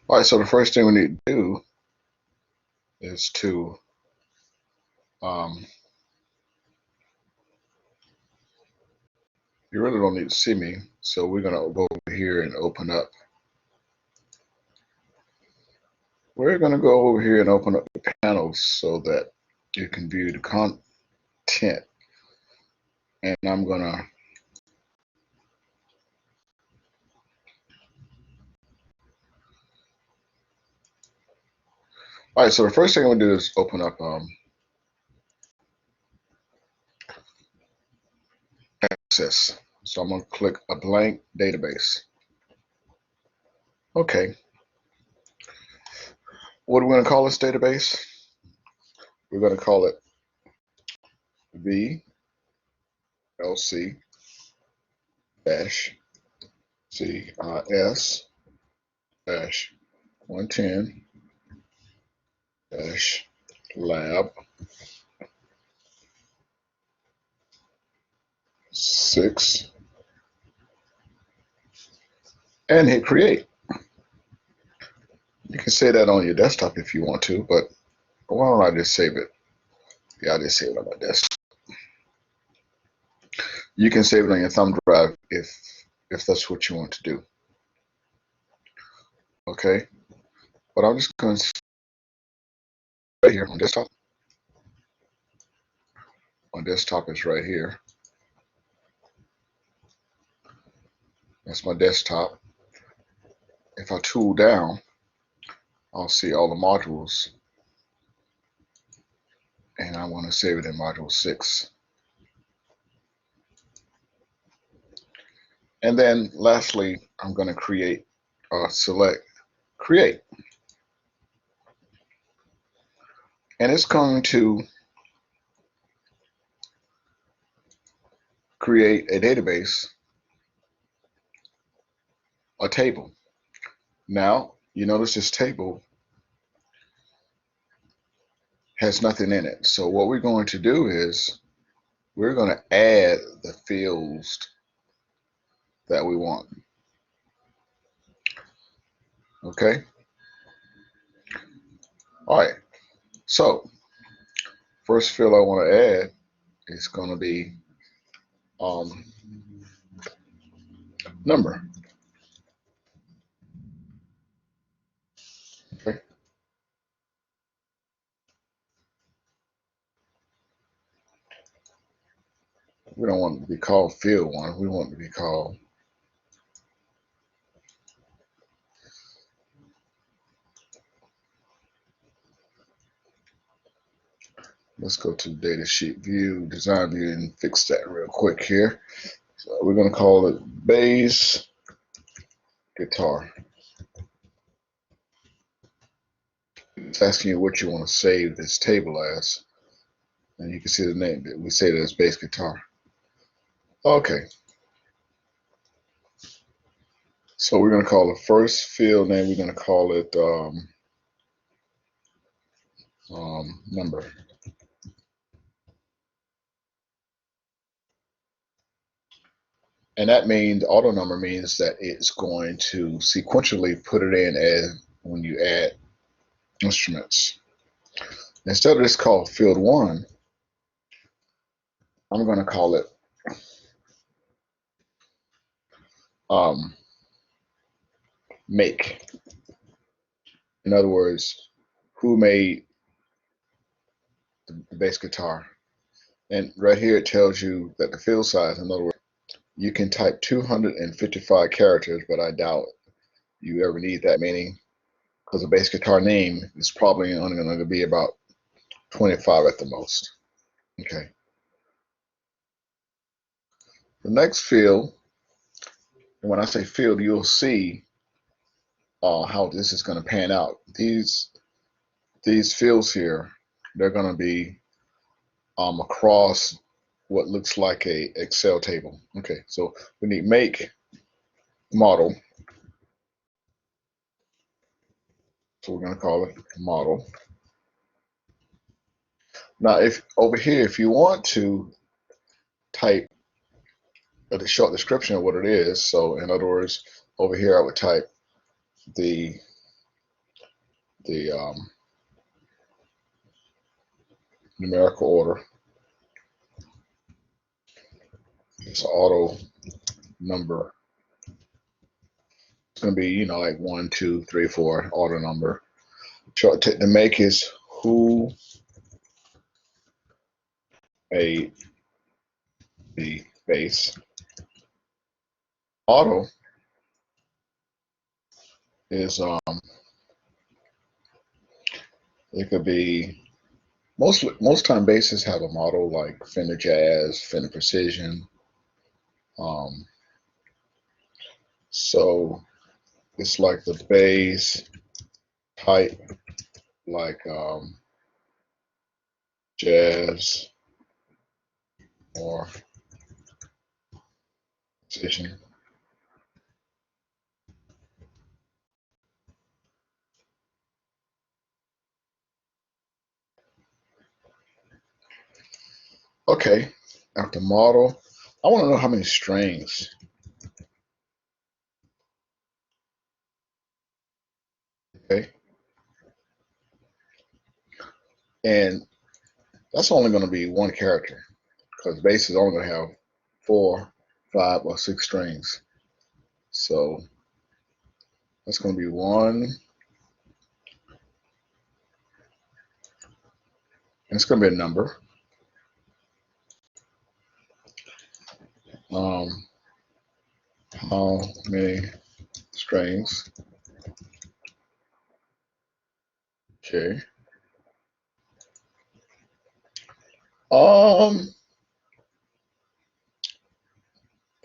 All right, so the first thing we need to do is to um, you really don't need to see me, so we're gonna go over here and open up. We're gonna go over here and open up the panels so that you can view the content. And I'm gonna all right, so the first thing I'm gonna do is open up Access. So I'm gonna click a blank database. Okay, what are we gonna call this database? We're gonna call it VLC dash CIS dash 110 dash lab 6 and hit create. You can say that on your desktop if you want to, but why don't I just save it? Yeah, I just save it on my desktop. You can save it on your thumb drive if that's what you want to do. Okay, but I'm just going to right here on desktop. My desktop is right here. That's my desktop. If I tool down, I'll see all the modules, and I want to save it in module 6. And then lastly, I'm going to create select create, and it's going to create a database, a table. Now you notice this table has nothing in it. So what we're going to do is we're going to add the fields that we want. Okay. All right. So first field I want to add is going to be number. Okay. We don't want it to be called field 1. We want it to be called let's go to data sheet view, design view, and fix that real quick here. So we're going to call it bass guitar. It's asking you what you want to save this table as. And you can see the name. We say that it's bass guitar. Okay. So we're going to call the first field name, we're going to call it number. And that means auto number means that it's going to sequentially put it in as when you add instruments. Instead of this called field 1, I'm going to call it make. In other words, who made the bass guitar? And right here it tells you that the field size, in other words, you can type 255 characters, but I doubt you ever need that many because a bass guitar name is probably only going to be about 25 at the most. Okay. The next field, and when I say field, you'll see how this is going to pan out. These fields here, they're going to be across what looks like a Excel table. Okay, so we need make, model. So we're going to call it model. Now, if over here, if you want to type a short description of what it is, so in other words, over here I would type the the numerical order. It's auto number. It's going to be, you know, like 1, 2, 3, 4 auto number. Short the make is who a the base. Auto is it could be most time bases have a model like Fender Jazz, Fender Precision. So it's like the bass type, like Jazz or Precision. Okay, after model, I want to know how many strings. Okay, and that's only going to be one character because bass is only going to have 4, 5, or 6 strings. So that's going to be 1, and it's going to be a number. How many strings? Okay. Um,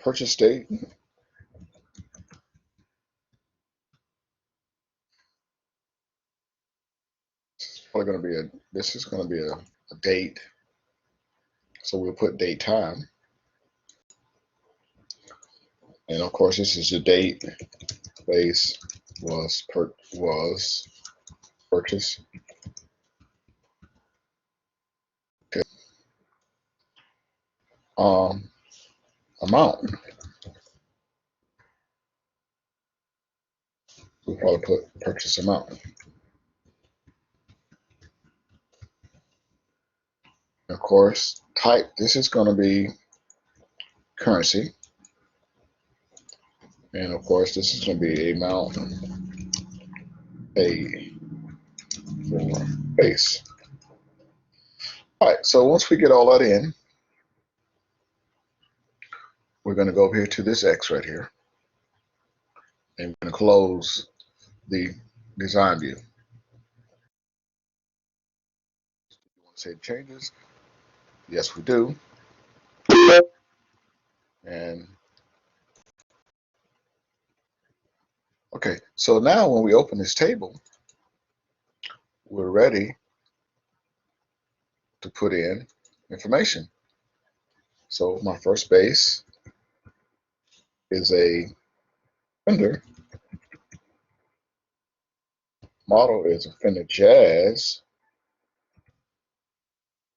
Purchase date. Probably going to be this is going to be a date. So we'll put date time. And of course, this is the date base was purchased. Okay. Amount. We'll probably put purchase amount. Of course, type. This is going to be currency. And of course, this is going to be amount paid for base. All right, so once we get all that in, we're going to go up here to this X right here. And we're going to close the design view. You want to save changes? Yes, we do. And okay, so now when we open this table, we're ready to put in information. So my first base is a Fender. Model is a Fender Jazz.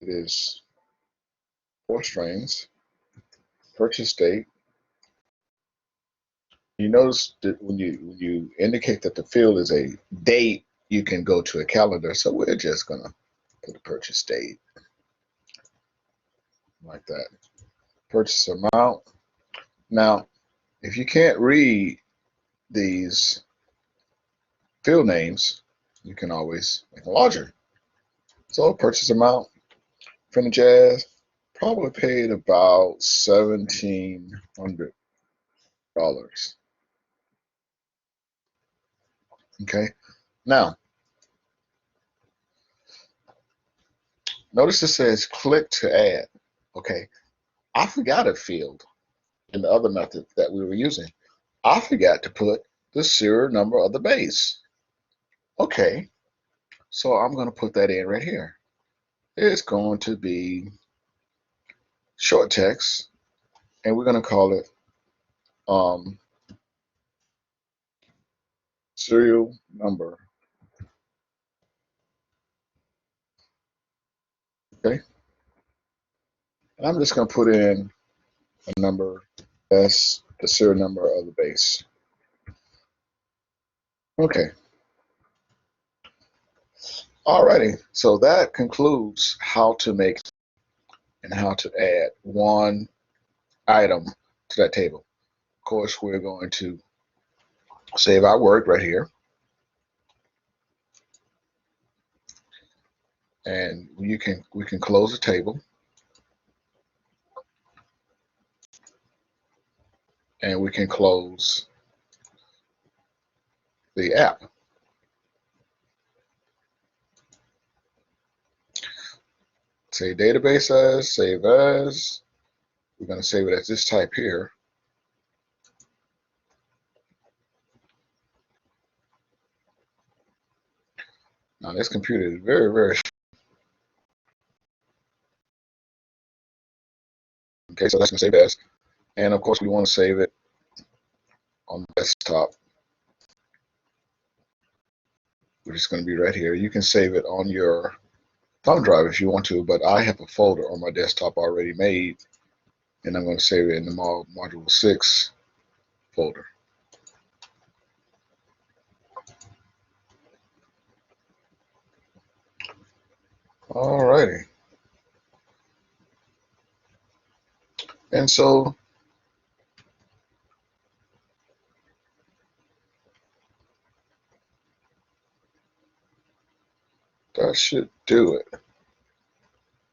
It is 4 strings. Purchase date. You notice that when you indicate that the field is a date, you can go to a calendar. So we're just gonna put a purchase date like that. Purchase amount. Now, if you can't read these field names, you can always make them larger. So purchase amount, Fender Jazz, probably paid about $1,700. Okay. Now, notice it says click to add. Okay. I forgot a field in the other method that we were using. I forgot to put the serial number of the base. Okay. So I'm going to put that in right here. It's going to be short text, and we're going to call it serial number. Okay. And I'm just going to put in a number that's the serial number of the base. Okay. Alrighty, so that concludes how to make and how to add one item to that table. Of course, we're going to save our work right here. And we can close the table, and we can close the app. Say database as, save as. We're going to save it as this type here. Now this computer is very, very. Okay, so that's going to save as. And of course, we want to save it on the desktop, which is going to be right here. You can save it on your thumb drive if you want to, but I have a folder on my desktop already made, and I'm going to save it in the module 6 folder. Alrighty. And so that should do it.